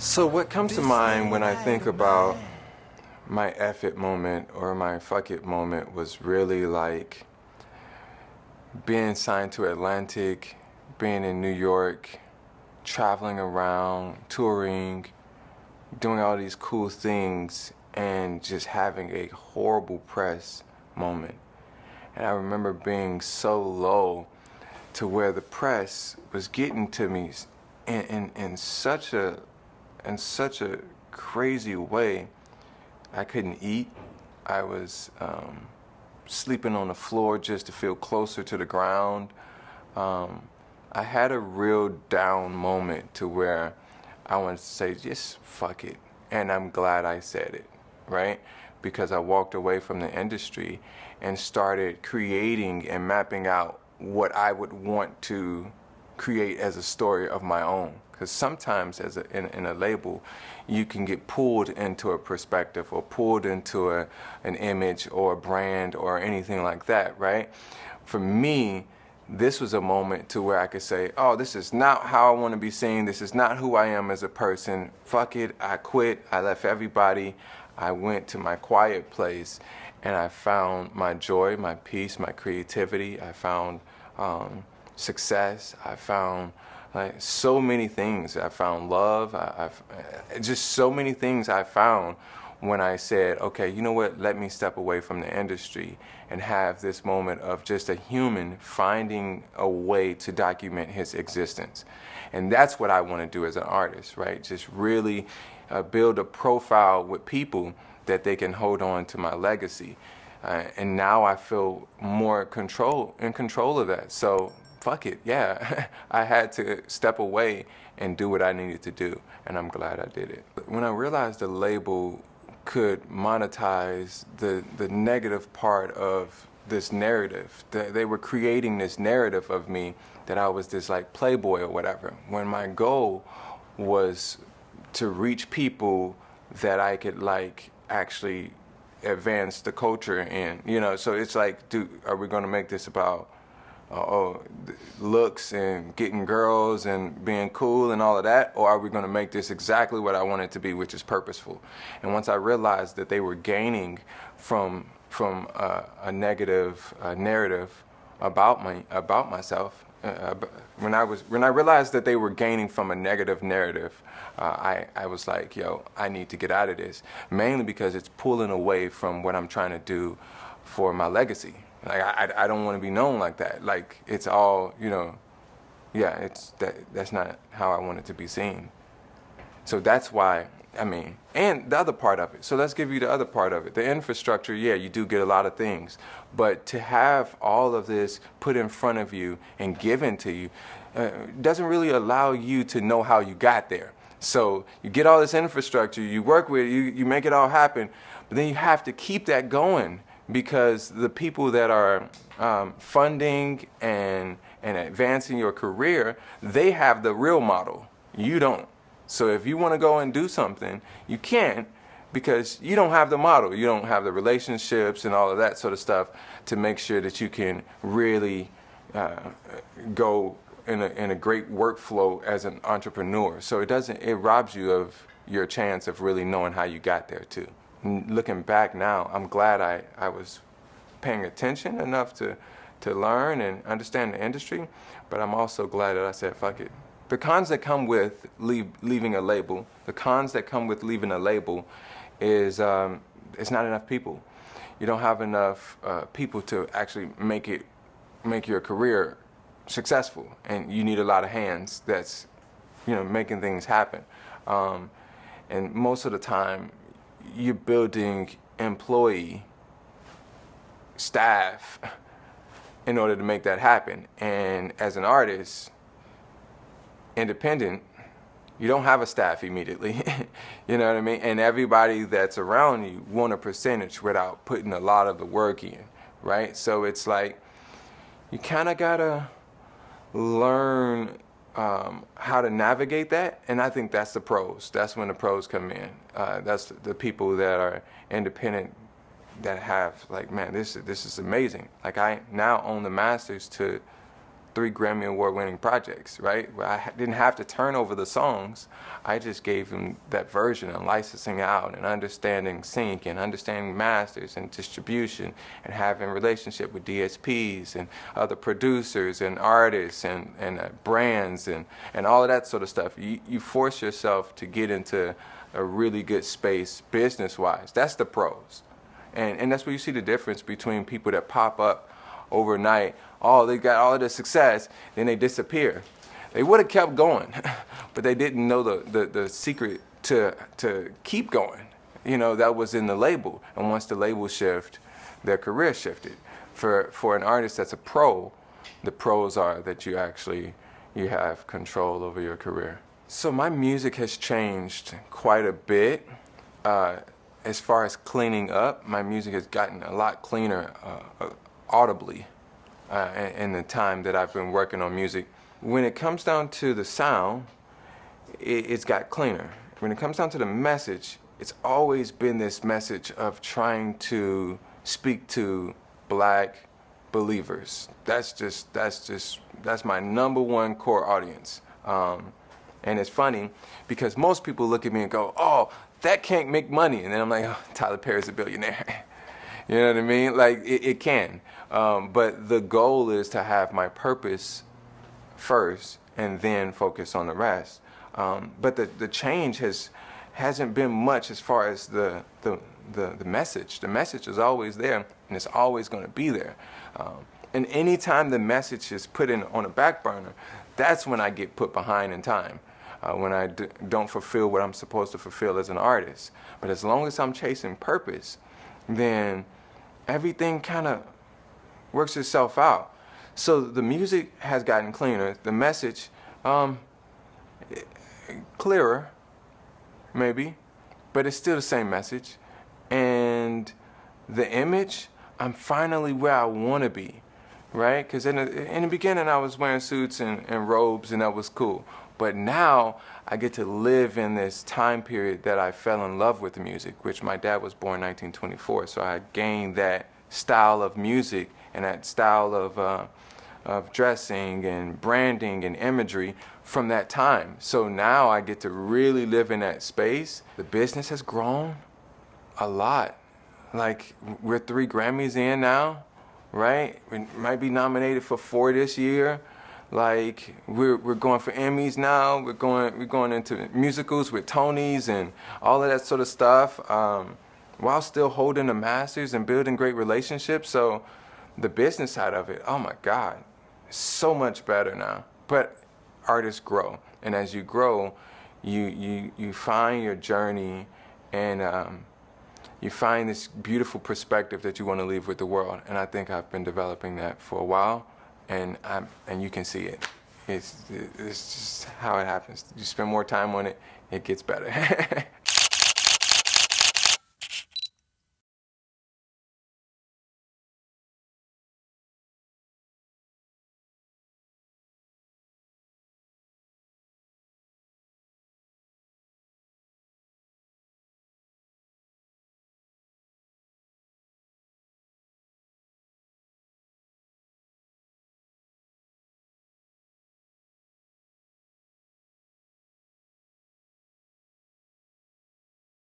So what comes to mind when I think about my F it moment or my fuck it moment was really like being signed to Atlantic, being in New York, traveling around, touring, doing all these cool things, and just having a horrible press moment. And I remember being so low to where the press was getting to me in such a crazy way. I couldn't eat. I was sleeping on the floor just to feel closer to the ground. I had a real down moment to where I wanted to say, just fuck it. And I'm glad I said it, right? Because I walked away from the industry and started creating and mapping out what I would want to create as a story of my own. Because sometimes in a label, you can get pulled into a perspective or pulled into an image or a brand or anything like that, right? For me, this was a moment to where I could say, oh, this is not how I want to be seen. This is not who I am as a person. Fuck it. I quit. I left everybody. I went to my quiet place and I found my joy, my peace, my creativity. I found success. I found like so many things. I found love. I've just so many things I found when I said, okay, you know what, let me step away from the industry and have this moment of just a human finding a way to document his existence. And that's what I want to do as an artist, right? Just really build a profile with people that they can hold on to my legacy. And now I feel more in control of that. So fuck it, yeah. I had to step away and do what I needed to do, and I'm glad I did it. When I realized the label could monetize the negative part of this narrative, they were creating this narrative of me that I was this like playboy or whatever, when my goal was to reach people that I could like actually advance the culture in, you know. So it's like, are we going to make this about looks and getting girls and being cool and all of that, or are we going to make this exactly what I want it to be, which is purposeful? And once I realized that they were gaining from a negative narrative about myself, when I realized that they were gaining from a negative narrative, I was like, yo, I need to get out of this, mainly because it's pulling away from what I'm trying to do for my legacy. Like I don't want to be known like that. Like it's all, you know, yeah, that's not how I want it to be seen. So that's why, I mean, and the other part of it. So let's give you the other part of it. The infrastructure, yeah, you do get a lot of things, but to have all of this put in front of you and given to you doesn't really allow you to know how you got there. So you get all this infrastructure, you work with it, you make it all happen, but then you have to keep that going, because the people that are funding and advancing your career, they have the real model. You don't. So if you want to go and do something, you can't, because you don't have the model. You don't have the relationships and all of that sort of stuff to make sure that you can really go in a great workflow as an entrepreneur. So it robs you of your chance of really knowing how you got there too. Looking back now, I'm glad I was paying attention enough to learn and understand the industry, but I'm also glad that I said, fuck it. The cons that come with leaving a label, is it's not enough people. You don't have enough people to actually make your career successful, and you need a lot of hands that's, you know, making things happen. And most of the time, you're building employee staff in order to make that happen. And as an artist, independent, you don't have a staff immediately. You know what I mean? And everybody that's around you want a percentage without putting a lot of the work in, right? So it's like you kind of gotta learn how to navigate that, and I think that's the pros. That's when the pros come in. That's the people that are independent, that have like, man, this is amazing. Like I now own the masters to 3 Grammy Award winning projects, right? Where I didn't have to turn over the songs. I just gave them that version and licensing out and understanding sync and understanding masters and distribution and having relationship with DSPs and other producers and artists and brands and all of that sort of stuff. You force yourself to get into a really good space business-wise. That's the pros. And that's where you see the difference between people that pop up overnight. Oh, they got all of the success, then they disappear. They would have kept going, but they didn't know the secret to keep going. You know, that was in the label. And once the label shifted, their career shifted. For an artist that's a pro, the pros are that you have control over your career. So my music has changed quite a bit. As far as cleaning up, my music has gotten a lot cleaner audibly in the time that I've been working on music. When it comes down to the sound, it's got cleaner. When it comes down to the message, it's always been this message of trying to speak to black believers. That's my #1 core audience. And it's funny because most people look at me and go, oh, that can't make money. And then I'm like, oh, Tyler Perry's a billionaire. You know what I mean? Like, it can. But the goal is to have my purpose first and then focus on the rest. But the change hasn't been much as far as the message. The message is always there, and it's always going to be there. And anytime the message is put on a back burner, that's when I get put behind in time. When I don't fulfill what I'm supposed to fulfill as an artist. But as long as I'm chasing purpose, then everything kind of works itself out. So the music has gotten cleaner. The message, clearer, maybe, but it's still the same message. And the image, I'm finally where I want to be, right? Because in the beginning, I was wearing suits and robes, and that was cool. But now I get to live in this time period that I fell in love with the music, which my dad was born in 1924. So I gained that style of music and that style of dressing and branding and imagery from that time. So now I get to really live in that space. The business has grown a lot. Like, we're 3 Grammys in now, right? We might be nominated for 4 this year. Like, we're going for Emmys now. We're going into musicals with Tonys and all of that sort of stuff, while still holding the masters and building great relationships. So the business side of it, oh my God, so much better now. But artists grow, and as you grow, you find your journey, and you find this beautiful perspective that you want to leave with the world. And I think I've been developing that for a while. And you can see it. It's just how it happens. You spend more time on it, it gets better.